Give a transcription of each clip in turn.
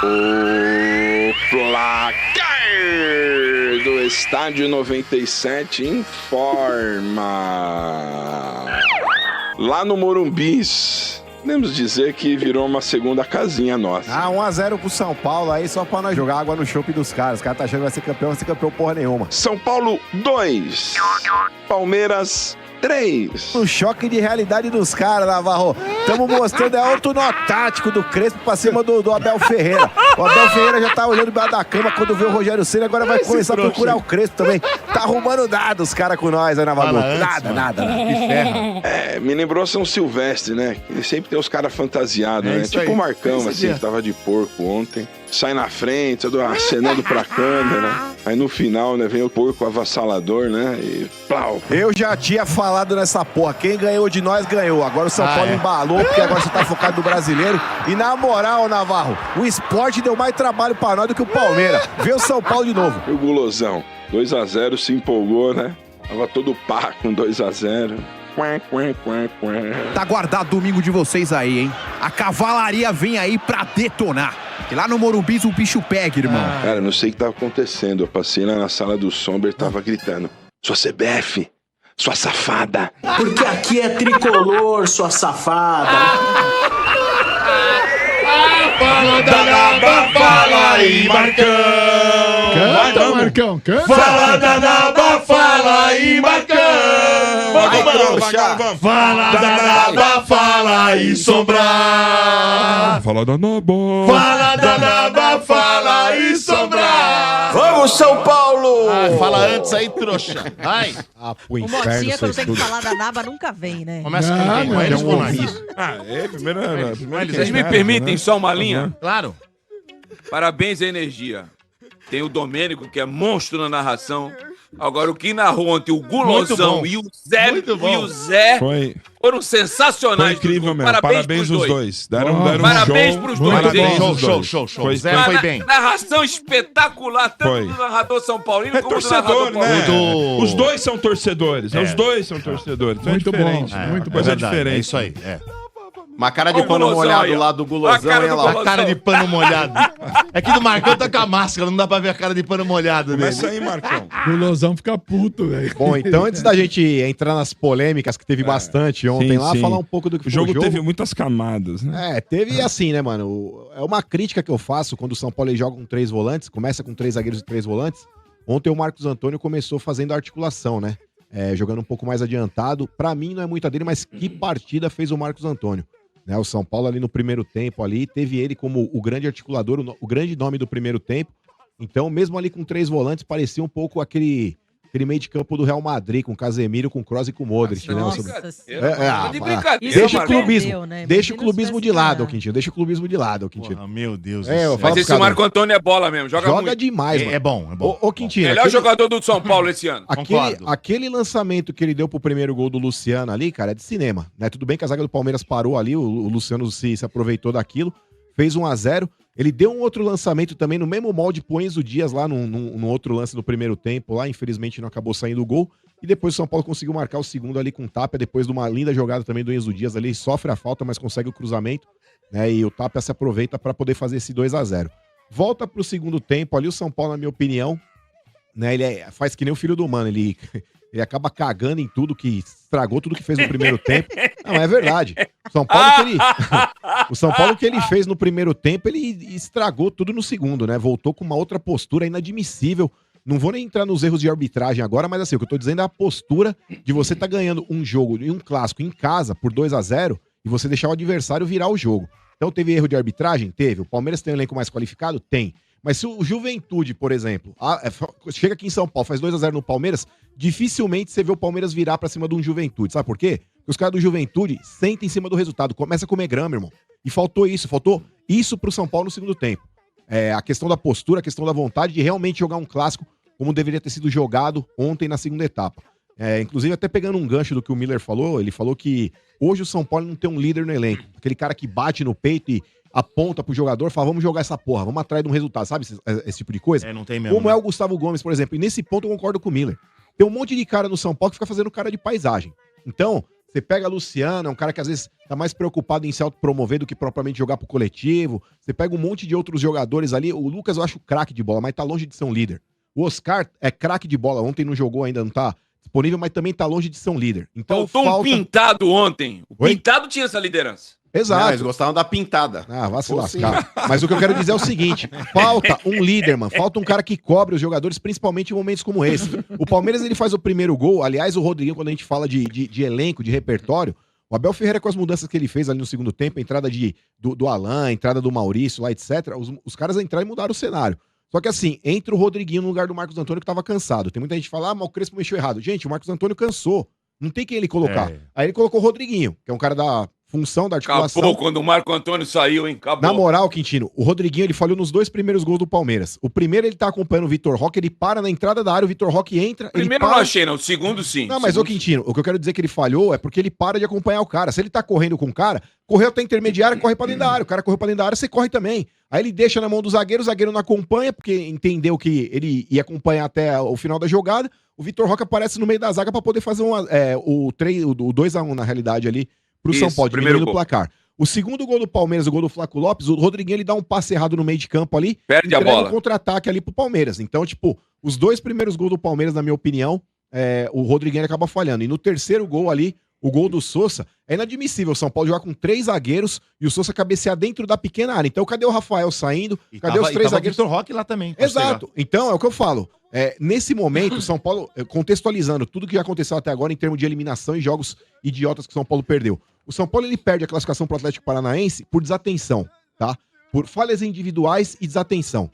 O placar do Estádio 97 informa. Lá no Morumbis, podemos dizer que virou uma segunda casinha nossa. 1x0 pro São Paulo aí, só pra nós jogar água no chope dos caras. Os caras tá achando que vai ser campeão porra nenhuma. São Paulo 2, Palmeiras 3. O choque de realidade dos caras, Navarro. Estamos mostrando outro nó tático do Crespo pra cima do Abel Ferreira. O Abel Ferreira já tá olhando embaixo da cama quando vê o Rogério Ceni, agora vai começar a procurar o Crespo também. Tá arrumando dados os caras com nós, né, Navarro? Nada. Que ferro. Me lembrou São Silvestre, né? Ele sempre tem os caras fantasiados, né? Tipo o Marcão, assim, que tava de porco ontem. Sai na frente, todo acenando pra câmera. Aí no final, né, vem o porco avassalador, né? E plau. Eu já tinha falado nessa porra. Quem ganhou de nós, ganhou. Agora o São Paulo embalou, porque agora você tá focado no brasileiro. E na moral, Navarro, o esporte deu mais trabalho pra nós do que o Palmeiras. Vê o São Paulo de novo. E o Gulosão, 2x0, se empolgou, né? Tava todo pá com 2x0. Tá guardado domingo de vocês aí, hein? A cavalaria vem aí pra detonar. E lá no Morumbi o bicho pega, irmão. Cara, não sei o que tava acontecendo. Eu passei lá na sala do Somber e tava gritando: sua CBF, sua safada. Porque aqui é tricolor, sua safada. Fala da Naba, fala aí, Marcão. Canta, Marcão, canta. Fala da Naba, fala aí, Marcão. Vamos. Fala da Naba, fala aí, Sombra. Fala da Naba. Fala da Naba, fala aí, Sombra. Vamos, São Paulo! Fala antes aí, trouxa. Vai. O O Motinha, quando tem que falar da Naba, nunca vem, né? Começa com quem? Com eles ou com nós? Primeiro Vocês me permitem só uma linha? Claro. Parabéns à Energia. Tem o Domênico, que é monstro na narração. Agora, o que narrou ontem, o Gulosão e o Zé foram sensacionais. Foi incrível mesmo. Parabéns os dois. Deram parabéns um pros show. dois. Parabéns Show. Zé foi bem. Narração espetacular, tanto do narrador São Paulino como do narrador né? Os dois são torcedores. Os dois são torcedores. Muito bom. Muito coisa diferente. É isso aí. Uma cara de pano molhado lá do Gulosão, hein, lá. A cara de pano molhado. É que do Marcão tá com a máscara, não dá pra ver a cara de pano molhado dele. Começa aí, Marcão. O Lozão fica puto, velho. Bom, então antes da gente entrar nas polêmicas, que teve bastante ontem lá, falar um pouco do que o foi o jogo. Teve muitas camadas, né? Teve assim, né, mano? É uma crítica que eu faço quando o São Paulo joga com 3 volantes, começa com 3 zagueiros e 3 volantes. Ontem o Marcos Antônio começou fazendo a articulação, né? Jogando um pouco mais adiantado. Pra mim não é muita dele, mas que partida fez o Marcos Antônio. Né, o São Paulo ali no primeiro tempo ali, teve ele como o grande articulador, o grande nome do primeiro tempo. Então, mesmo ali com 3 volantes, parecia um pouco aquele meio de campo do Real Madrid, com Casemiro, com Kroos e com Modric. Deixa o clubismo de lado, Quintino. Deixa o clubismo de lado, Quintino. Porra, meu Deus do céu. Mas esse Marco Antônio é bola mesmo, joga muito. Demais, mano. É bom. Ô, Quintino. Melhor jogador do São Paulo esse ano. Aquele lançamento que ele deu pro primeiro gol do Luciano ali, cara, é de cinema. Né? Tudo bem que a zaga do Palmeiras parou ali, o Luciano se aproveitou daquilo, fez 1x0. Ele deu um outro lançamento também no mesmo molde pro Enzo Dias lá no outro lance do primeiro tempo. Lá, infelizmente, não acabou saindo o gol. E depois o São Paulo conseguiu marcar o segundo ali com o Tapia, depois de uma linda jogada também do Enzo Dias ali. Ele sofre a falta, mas consegue o cruzamento. Né? E o Tapia se aproveita para poder fazer esse 2x0. Volta pro segundo tempo ali, o São Paulo, na minha opinião, né? Ele faz que nem o filho do Mano. Ele acaba cagando em tudo, que estragou tudo que fez no primeiro tempo. Não, é verdade. O São Paulo que ele fez no primeiro tempo, ele estragou tudo no segundo, né? Voltou com uma outra postura inadmissível. Não vou nem entrar nos erros de arbitragem agora, mas assim, o que eu tô dizendo é a postura de você tá ganhando um jogo e um clássico em casa por 2x0 e você deixar o adversário virar o jogo. Então teve erro de arbitragem? Teve. O Palmeiras tem um elenco mais qualificado? Tem. Mas se o Juventude, por exemplo, chega aqui em São Paulo, faz 2x0 no Palmeiras, dificilmente você vê o Palmeiras virar pra cima de um Juventude. Sabe por quê? Porque os caras do Juventude sentem em cima do resultado. Começa a comer grama, irmão. E faltou isso pro São Paulo no segundo tempo. A questão da postura, a questão da vontade de realmente jogar um clássico como deveria ter sido jogado ontem na segunda etapa. Inclusive, até pegando um gancho do que o Miller falou, ele falou que hoje o São Paulo não tem um líder no elenco. Aquele cara que bate no peito e aponta pro jogador, fala, vamos jogar essa porra, vamos atrás de um resultado, sabe esse tipo de coisa? Não tem mesmo. Como é o Gustavo Gomes, por exemplo. E nesse ponto eu concordo com o Miller. Tem um monte de cara no São Paulo que fica fazendo cara de paisagem. Então, Você pega Luciano, é um cara que às vezes tá mais preocupado em se autopromover do que propriamente jogar pro coletivo. Você pega um monte de outros jogadores ali. O Lucas eu acho craque de bola, mas tá longe de ser um líder. O Oscar é craque de bola. Ontem não jogou ainda, não tá disponível, mas também tá longe de ser um líder. Então faltou um Pintado ontem. O Pintado tinha essa liderança. Exato. Não, eles gostavam da pintada. Ah, vai se lascar. Mas o que eu quero dizer é o seguinte, falta um líder, mano. Falta um cara que cobre os jogadores, principalmente em momentos como esse. O Palmeiras, ele faz o primeiro gol. Aliás, o Rodriguinho, quando a gente fala de elenco, de repertório, o Abel Ferreira, com as mudanças que ele fez ali no segundo tempo, a entrada do Alan, a entrada do Maurício lá, etc., os caras entraram e mudaram o cenário. Só que assim, entra o Rodriguinho no lugar do Marcos Antônio, que tava cansado. Tem muita gente que fala, mas o Crespo mexeu errado. Gente, o Marcos Antônio cansou. Não tem quem ele colocar. Aí ele colocou o Rodriguinho, que é um cara da função da articulação. Acabou quando o Marco Antônio saiu, hein? Acabou. Na moral, Quintino, o Rodriguinho, ele falhou nos 2 primeiros gols do Palmeiras. O primeiro, ele tá acompanhando o Vitor Roque, ele para na entrada da área, o Vitor Roque entra... Primeiro eu não achei, não. O segundo, sim. Não, mas, ô Quintino, o que eu quero dizer que ele falhou é porque ele para de acompanhar o cara. Se ele tá correndo com o cara, correu até a intermediária, corre pra dentro da área. O cara correu pra dentro da área, você corre também. Aí ele deixa na mão do zagueiro, o zagueiro não acompanha, porque entendeu que ele ia acompanhar até o final da jogada. O Vitor Roque aparece no meio da zaga pra poder fazer o 2-1, na realidade, ali, pro São Paulo, diminuindo o placar. O segundo gol do Palmeiras, o gol do Flaco Lopes, o Rodriguinho, ele dá um passe errado no meio de campo ali. Perde a bola. Um contra-ataque ali pro Palmeiras. Então, tipo, os 2 primeiros gols do Palmeiras, na minha opinião, o Rodriguinho acaba falhando. E no terceiro gol ali, o gol do Sousa, é inadmissível o São Paulo jogar com 3 zagueiros e o Sousa cabecear dentro da pequena área. Então, cadê o Rafael saindo? Cadê os 3 zagueiros? O Vitor Roque lá também. Exato. Então, é o que eu falo. Nesse momento, o São Paulo, contextualizando tudo que já aconteceu até agora em termos de eliminação e jogos idiotas que o São Paulo perdeu. O São Paulo, ele perde a classificação pro Atlético Paranaense por desatenção, tá? Por falhas individuais e desatenção.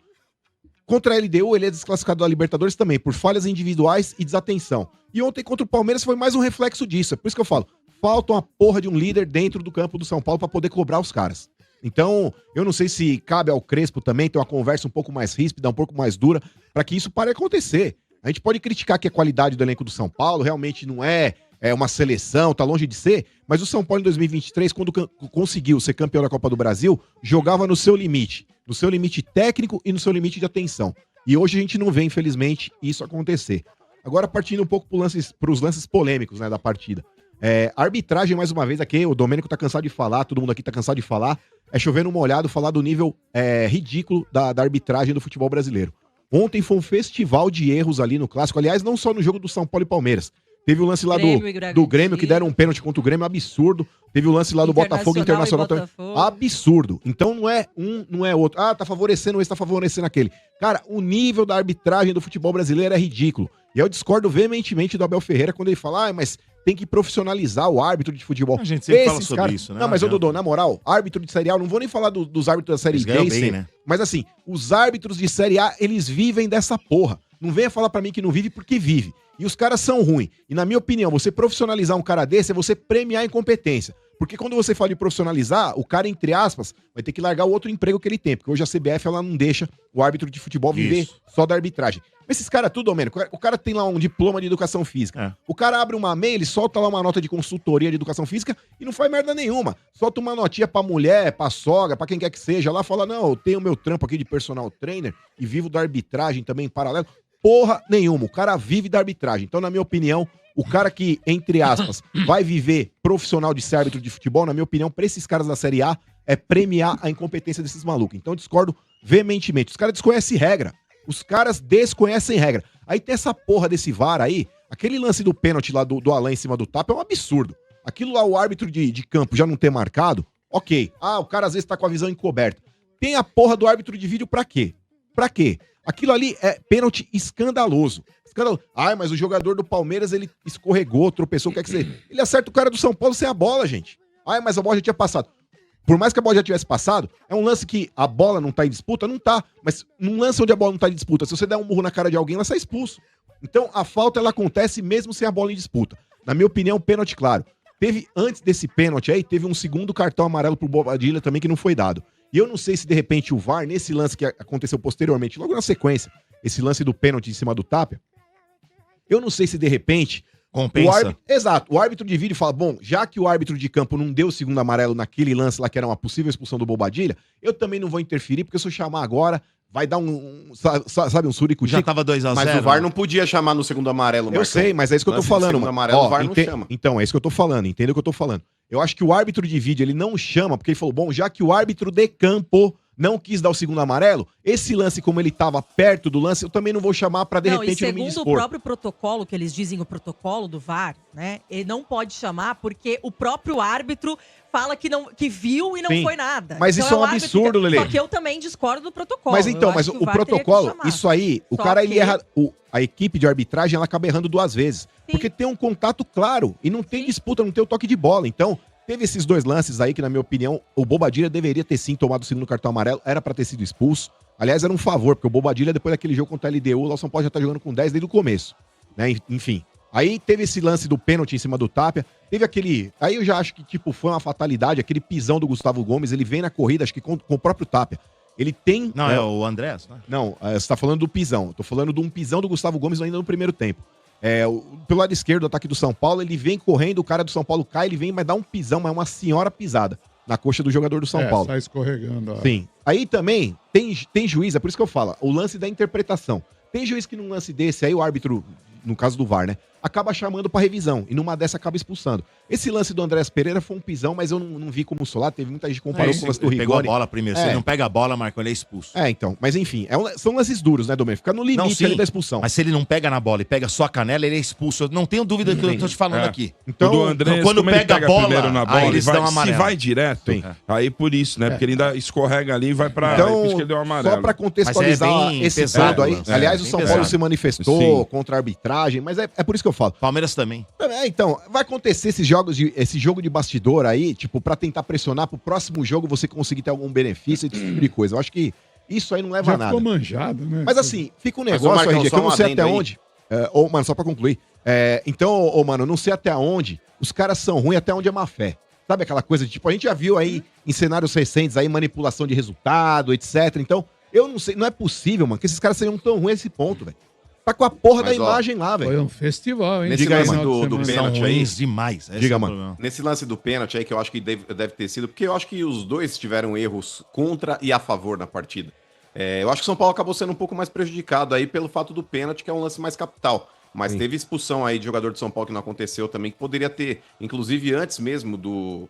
Contra a LDU, ele é desclassificado da Libertadores também, por falhas individuais e desatenção. E ontem contra o Palmeiras foi mais um reflexo disso. É por isso que eu falo, falta uma porra de um líder dentro do campo do São Paulo pra poder cobrar os caras. Então, eu não sei se cabe ao Crespo também ter uma conversa um pouco mais ríspida, um pouco mais dura, pra que isso pare de acontecer. A gente pode criticar que a qualidade do elenco do São Paulo realmente não é uma seleção, tá longe de ser, mas o São Paulo em 2023, quando conseguiu ser campeão da Copa do Brasil, jogava no seu limite técnico e no seu limite de atenção. E hoje a gente não vê, infelizmente, isso acontecer. Agora, partindo um pouco pros lances polêmicos, né, da partida. A arbitragem, mais uma vez, aqui, o Domênico tá cansado de falar, todo mundo aqui tá cansado de falar, chover no molhado falar do nível ridículo da arbitragem do futebol brasileiro. Ontem foi um festival de erros ali no Clássico, aliás, não só no jogo do São Paulo e Palmeiras. Teve o lance lá do Grêmio, que deram um pênalti contra o Grêmio, absurdo. Teve o lance lá do Botafogo Internacional também, absurdo. Então não é um, não é outro. Ah, tá favorecendo esse, tá favorecendo aquele. Cara, o nível da arbitragem do futebol brasileiro é ridículo. E eu discordo veementemente do Abel Ferreira quando ele fala, mas tem que profissionalizar o árbitro de futebol. A gente sempre fala sobre isso, né? Não, mas, Dodô, na moral, árbitro de Série A, eu não vou nem falar dos árbitros da Série B, bem, né? Mas assim, os árbitros de Série A, eles vivem dessa porra. Não venha falar pra mim que não vive porque vive. E os caras são ruins. E na minha opinião, você profissionalizar um cara desse é você premiar a incompetência. Porque quando você fala de profissionalizar, o cara, entre aspas, vai ter que largar o outro emprego que ele tem. Porque hoje a CBF, ela não deixa o árbitro de futebol viver só da arbitragem. Mas esses caras tudo, Domênico, o cara tem lá um diploma de educação física. O cara abre uma MEI, ele solta lá uma nota de consultoria de educação física e não faz merda nenhuma. Solta uma notinha pra mulher, pra sogra, pra quem quer que seja. Lá fala, não, eu tenho meu trampo aqui de personal trainer e vivo da arbitragem também em paralelo. Porra nenhuma, o cara vive da arbitragem. Então, na minha opinião, o cara que, entre aspas, vai viver profissional de ser árbitro de futebol, na minha opinião, pra esses caras da Série A, é premiar a incompetência desses malucos. Então, eu discordo veementemente. Os caras desconhecem regra. Os caras desconhecem regra. Aí tem essa porra desse VAR aí, aquele lance do pênalti lá do Alan em cima do Tapa é um absurdo. Aquilo lá, o árbitro de campo já não ter marcado, ok. Ah, o cara às vezes tá com a visão encoberta. Tem a porra do árbitro de vídeo pra quê? Pra quê? Aquilo ali é pênalti escandaloso. Ai, mas o jogador do Palmeiras, ele escorregou, tropeçou, quer que seja. Ele acerta o cara do São Paulo sem a bola, gente. Ai, mas a bola já tinha passado. Por mais que a bola já tivesse passado, é um lance que a bola não tá em disputa? Não tá. Mas num lance onde a bola não tá em disputa, se você der um murro na cara de alguém, ela sai expulso. Então, a falta, ela acontece mesmo sem a bola em disputa. Na minha opinião, pênalti claro. Antes desse pênalti aí, teve um segundo cartão amarelo pro Bobadilha também que não foi dado. E eu não sei se, de repente, o VAR, nesse lance que aconteceu posteriormente, logo na sequência, esse lance do pênalti em cima do Tapia, eu não sei se, de repente... Compensa. Exato. O árbitro de vídeo fala, bom, já que o árbitro de campo não deu o segundo amarelo naquele lance lá, que era uma possível expulsão do Bobadilha, eu também não vou interferir, porque se eu chamar agora, vai dar sabe, um suricuti. Já tava 2x0. Mas o VAR não podia chamar no segundo amarelo, Eu sei, mas é isso que eu tô falando. segundo amarelo, o VAR não chama. Então, é isso que eu tô falando, entendeu o que eu tô falando? Eu acho que o árbitro de vídeo, ele não chama, porque ele falou, bom, já que o árbitro de campo não quis dar o segundo amarelo, esse lance, como ele tava perto do lance, eu também não vou chamar pra, de repente, não me dispor. Segundo o próprio protocolo, que eles dizem o protocolo do VAR, né, ele não pode chamar porque o próprio árbitro fala que viu e não foi nada. Mas então isso é um absurdo, Lelê. Só que eu também discordo do protocolo. Mas então, mas o protocolo, isso aí, o cara, ele erra, a equipe de arbitragem, ela acaba errando 2 vezes. Sim. Porque tem um contato claro e não tem disputa, não tem o toque de bola. Então, teve esses 2 lances aí que, na minha opinião, o Bobadilha deveria ter sim tomado o segundo cartão amarelo, era pra ter sido expulso. Aliás, era um favor, porque o Bobadilha, depois daquele jogo contra a LDU, lá o São Paulo já tá jogando com 10 desde o começo, né? Enfim. Aí teve esse lance do pênalti em cima do Tapia, teve aquele... Aí eu já acho que, tipo, foi uma fatalidade, aquele pisão do Gustavo Gomes, ele vem na corrida, acho que com o próprio Tapia. Ele tem... Não, é o Andrés, né? Não, você tá falando do pisão. Tô falando de um pisão do Gustavo Gomes ainda no primeiro tempo. Pelo lado esquerdo do ataque do São Paulo, ele vem correndo, o cara do São Paulo cai, ele vem, mas dá um pisão, mas é uma senhora pisada na coxa do jogador do São Paulo. Tá escorregando. Ó. Sim. Aí também tem juiz, é por isso que eu falo, o lance da interpretação. Tem juiz que num lance desse, aí o árbitro, no caso do VAR, né, acaba chamando pra revisão, e numa dessa acaba expulsando. Esse lance do Andrés Pereira foi um pisão, mas eu não vi como solar, teve muita gente que comparou com o lance do Rigoni. Pegou a bola primeiro, se ele não pega a bola, Marcão, ele é expulso. Então, mas enfim, são lances duros, né, Domênico? Fica no limite ali da expulsão. Mas se ele não pega na bola e pega só a canela, ele é expulso. Eu não tenho dúvida do que eu tô te falando aqui. Então, o Andrés, quando pega a bola, primeiro na bola, eles dão amarelo. Se vai direto, aí por isso, né? Porque ele ainda escorrega ali e vai pra... Então, que ele deu amarelo. Só pra contextualizar esse dado aí, aliás, o São Paulo se manifestou contra a arbitragem, mas é por isso que eu falo. Palmeiras também. Então, vai acontecer esse jogo de bastidor aí, tipo, pra tentar pressionar pro próximo jogo você conseguir ter algum benefício e esse tipo de coisa. Eu acho que isso aí não leva a nada. Já ficou manjado, né? Mas assim, fica um negócio, RG, que eu não sei até onde... mano, só pra concluir. Então, mano, eu não sei até onde os caras são ruins, até onde é má fé. Sabe aquela coisa de, tipo, a gente já viu aí em cenários recentes aí manipulação de resultado, etc. Então, eu não sei, não é possível, mano, que esses caras sejam tão ruins a esse ponto, velho. Tá com a porra da imagem lá, velho. Foi um festival, hein? Nesse lance do pênalti aí... demais. Diga, mano. Nesse lance do pênalti aí, que eu acho que deve ter sido... Porque eu acho que os dois tiveram erros contra e a favor na partida. Eu acho que o São Paulo acabou sendo um pouco mais prejudicado aí pelo fato do pênalti, que é um lance mais capital. Mas teve expulsão aí de jogador de São Paulo que não aconteceu também, que poderia ter. Inclusive, antes mesmo do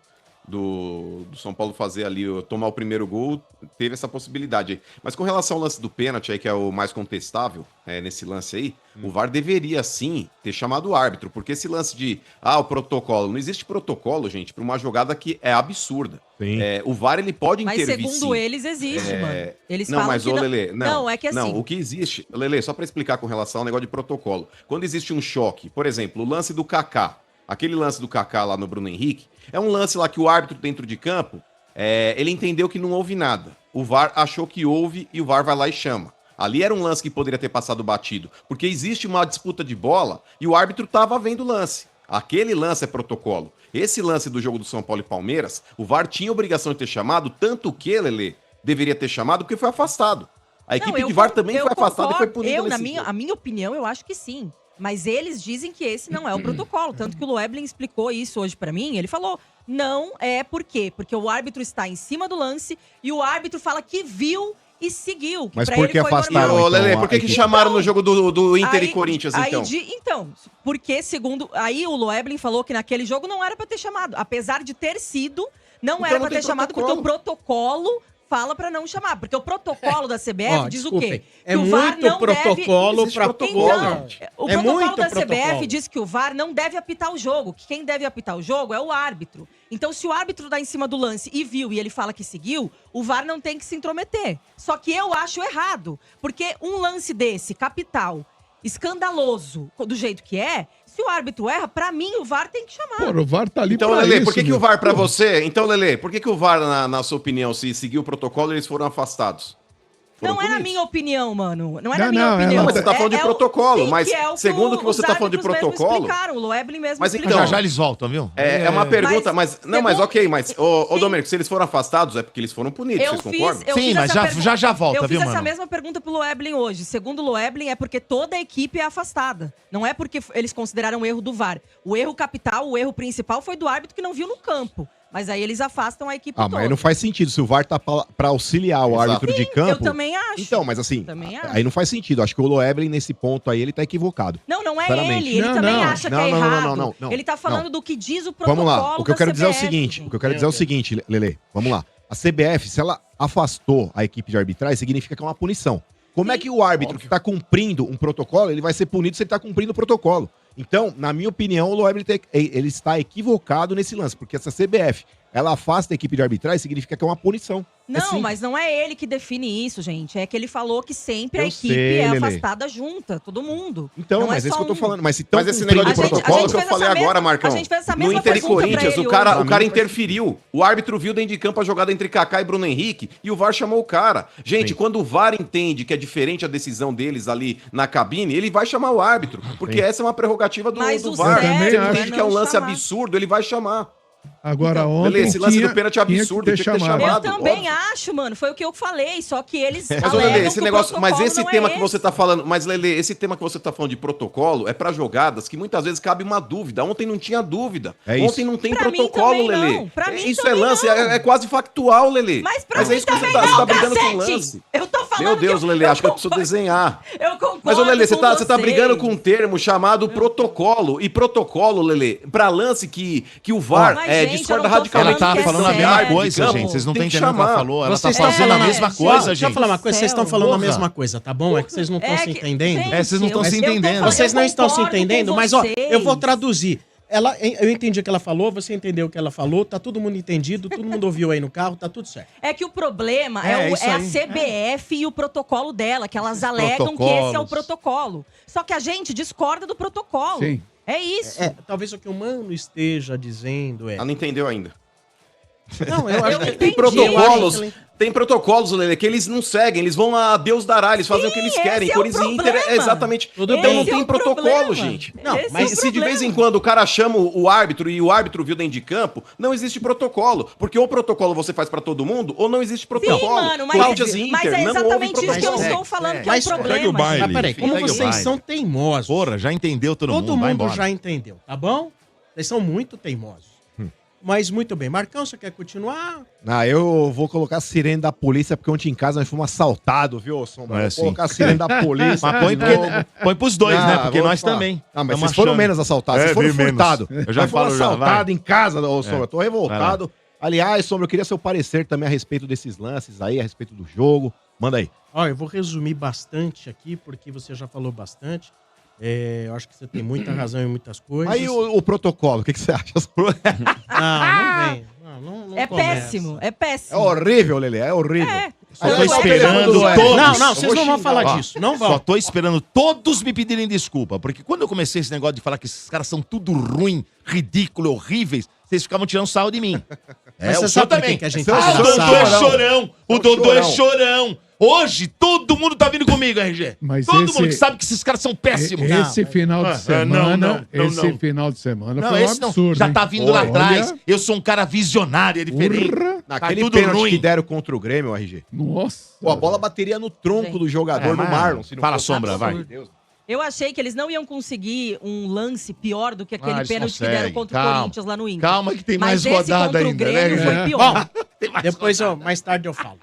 São Paulo fazer ali, tomar o primeiro gol, teve essa possibilidade aí. Mas com relação ao lance do pênalti aí, que é o mais contestável, nesse lance aí, o VAR deveria sim ter chamado o árbitro, porque esse lance de, o protocolo, não existe protocolo, gente, para uma jogada que é absurda. O VAR, ele pode intervir, mas segundo eles, existe, mano. Eles falam mas, que Lelê, não, é que assim... Não, o que existe... Lelê, só para explicar com relação ao negócio de protocolo. Quando existe um choque, por exemplo, o lance do Kaká, aquele lance do Kaká lá no Bruno Henrique, é um lance lá que o árbitro dentro de campo, ele entendeu que não houve nada. O VAR achou que houve e o VAR vai lá e chama. Ali era um lance que poderia ter passado batido, porque existe uma disputa de bola e o árbitro estava vendo o lance. Aquele lance é protocolo. Esse lance do jogo do São Paulo e Palmeiras, o VAR tinha obrigação de ter chamado, tanto que, Lelê, deveria ter chamado porque foi afastado. A equipe de VAR também foi afastada e foi punida a minha opinião, eu acho que sim. Mas eles dizem que esse não é o protocolo. Tanto que o Loeblin explicou isso hoje pra mim. Ele falou, não é por quê? Porque o árbitro está em cima do lance e o árbitro fala que viu e seguiu. Que mas por que afastaram, então, Lelê, por que chamaram no jogo do Inter e Corinthians, então? Então, porque segundo... Aí o Loeblin falou que naquele jogo não era pra ter chamado. Apesar de ter sido, não era pra ter chamado porque o protocolo... fala pra não chamar, porque o protocolo da CBF diz o quê? É que o VAR não protocolo pra protocolo. O protocolo da CBF diz que o VAR não deve apitar o jogo, que quem deve apitar o jogo é o árbitro. Então, se o árbitro dá em cima do lance e viu e ele fala que seguiu, o VAR não tem que se intrometer. Só que eu acho errado, porque um lance desse, capital, escandaloso, do jeito que é, se o árbitro erra, pra mim o VAR tem que chamar. Pô, o VAR tá ali então, pra Lelê, isso. Por que o VAR pra você... Então, Lelê, por que o VAR, na sua opinião, se seguiu o protocolo, eles foram afastados? Não é na minha opinião, mano. Não é na minha opinião. Mas você tá falando de protocolo, mas segundo o que você tá falando de protocolo... Explicaram, o Loeblin mesmo mas explicou. então, já eles voltam, viu? É uma pergunta, mas ok, mas, ô Domênico, se eles foram afastados, é porque eles foram punidos, vocês concordam? Sim, mas já volta, viu, mano? Eu fiz essa mesma pergunta pro Loeblin hoje. Segundo o Loeblin, é porque toda a equipe é afastada. Não é porque eles consideraram o erro do VAR. O erro capital, o erro principal foi do árbitro que não viu no campo. Mas aí eles afastam a equipe toda. Mas aí não faz sentido. Se o VAR tá pra auxiliar o árbitro de campo... Eu também acho. Então, mas assim, Também acho. aí não faz sentido. Acho que o Loeblin, nesse ponto aí, ele tá equivocado. Não é Sinceramente. ele. Ele também acha que é errado. Não. Ele tá falando do que diz o protocolo Vamos lá. O que eu quero dizer é o CBF, seguinte. gente. O que eu quero dizer é o seguinte, Lelê. Vamos lá. A CBF, se ela afastou a equipe de arbitragem, significa que é uma punição. Como é que o árbitro que tá cumprindo um protocolo, ele vai ser punido se ele tá cumprindo o protocolo? Então, na minha opinião, o Loeblin ele está equivocado nesse lance, porque essa CBF, ela afasta a equipe de arbitragem, significa que é uma punição. Não, mas não é ele que define isso, gente. É que ele falou que sempre a Eu equipe sei, é Lelê. afastada junta, todo mundo. Então, Não mas é isso só que eu tô um. falando. Mas Mas esse negócio de protocolo que eu falei agora, Marcão. A gente fez essa No mesma Inter e pergunta pra Corinthians, ele o cara hoje. interferiu. O árbitro viu dentro de campo a jogada entre Kaká e Bruno Henrique e o VAR chamou o cara. Gente, quando o VAR entende que é diferente a decisão deles ali na cabine, ele vai chamar o árbitro. Porque essa é uma prerrogativa do VAR. Se ele entende que é um lance absurdo, ele vai chamar. Agora, ontem Lelê, esse lance do pênalti é absurdo, tinha que ter chamado. Eu também acho, mano. Foi o que eu falei, só que eles Mas, ô, Lelê, esse que o negócio, mas protocolo esse não tema é que você tá falando, mas Lelê, esse tema que você tá falando de protocolo é pra jogadas que muitas vezes cabe uma dúvida. Ontem não tinha dúvida. Ontem não tem Pra mim protocolo, também Lelê. não. Pra mim Isso é também lance, não. é quase factual, Lelê. Mas pra é mim isso que você também tá, não, você tá brigando com cacete. o lance. Eu tô falando Meu Deus, que Lelê, acho que eu preciso desenhar. Eu concordo. Mas, ô, Lelê, você tá vocês. brigando com um termo chamado protocolo. E protocolo, Lelê, pra lance que o VAR Mas, gente, discorda eu não tô radicalmente. falando que é falando a sério. mesma coisa, gente. Vocês não estão entendendo o que ela falou. Ela tá fazendo a mesma coisa, gente. Deixa eu falar uma coisa. Vocês estão falando a Porra. mesma coisa, tá bom? É que vocês não estão se entendendo. gente, vocês não estão se entendendo. Vocês não estão se concordo entendendo, com mas ó, vocês. eu vou traduzir. Eu entendi o que ela falou, você entendeu o que ela falou, tá todo mundo entendido, todo mundo ouviu aí no carro, tá tudo certo. É que o problema É, é isso a aí. CBF e o protocolo dela, que elas alegam que esse é o protocolo. Só que a gente discorda do protocolo. Sim. É isso. Talvez o que o Mano esteja dizendo é... Ela não entendeu ainda. Não, eu acho que Tem protocolos, tem protocolos, Lelê, que eles não seguem, eles vão a Deus dará, eles fazem o que eles querem. esse é o Corinthians e Inter é problema. exatamente. Tudo Então bem. não Esse é tem o protocolo, problema. gente. Não, Esse Mas é o se de vez problema. em quando o cara chama o árbitro e o árbitro viu dentro de campo, não existe protocolo. Porque ou protocolo você faz pra todo mundo, ou não existe protocolo. Sim, mano, mas, Corinthians e Inter mas é não houve exatamente isso que eu protocolo. estou falando, que Mas é o segue o problema. baile. Mas peraí, como Segue o vocês baile. são teimosos, Porra, já entendeu todo mundo. todo vai mundo embora. já entendeu, tá bom? Vocês são muito teimosos. Mas muito bem. Marcão, você quer continuar? Eu vou colocar a sirene da polícia, porque ontem em casa nós fomos assaltados, viu, Sombra? É, Vou sim. colocar a sirene da polícia. Mas põe pros dois, né? Porque nós também. Ah, mas Tamo vocês foram achando. menos assaltados, vocês foram vi menos. furtados. Eu já Nós fomos falo já, assaltados vai. em casa, ô, Sombra. Eu tô Vai revoltado. Aliás, Sombra, eu queria seu parecer também a respeito desses lances aí, a respeito do jogo. Manda aí. Ó, eu vou resumir bastante aqui, porque você já falou bastante. Eu acho que você tem muita razão em muitas coisas. Aí o protocolo, o que você acha? Não vem. Não É começa. péssimo, é É péssimo. horrível, Lelê, é horrível. Só tô Aí, esperando todos. todos. Não, vocês não vão falar Ó, disso. Não Só vão. tô esperando todos me pedirem desculpa. Porque quando eu comecei esse negócio de falar que esses caras são tudo ruim, ridículo, horríveis, vocês ficavam tirando sarro de mim. Mas você o sabe senhor por que também. que a gente O tira Dodô sarro? é chorão. O Dodô é chorão. chorão. Hoje, todo mundo tá vindo comigo, RG. Mas todo esse- mundo que sabe que esses caras são péssimos. Esse final de semana, não. final de semana Não, foi um esse não. absurdo. Já hein? tá vindo lá Olha, atrás. Eu sou um cara visionário, é diferente. Urra. Naquele tudo pênalti ruim. que deram contra o Grêmio, RG. Nossa. Pô, a bola bateria no tronco do jogador, no mas- Marlon. se não Fala, fosse- Sombra, vai. Meu Deus. Eu achei que eles não iam conseguir um lance pior do que aquele eles pênalti que conseguem. deram contra o Calma. Corinthians lá no Inter. Calma que tem Mas mais esse rodada contra o ainda, Grêmio né? foi É. pior. Depois, mais tarde eu falo.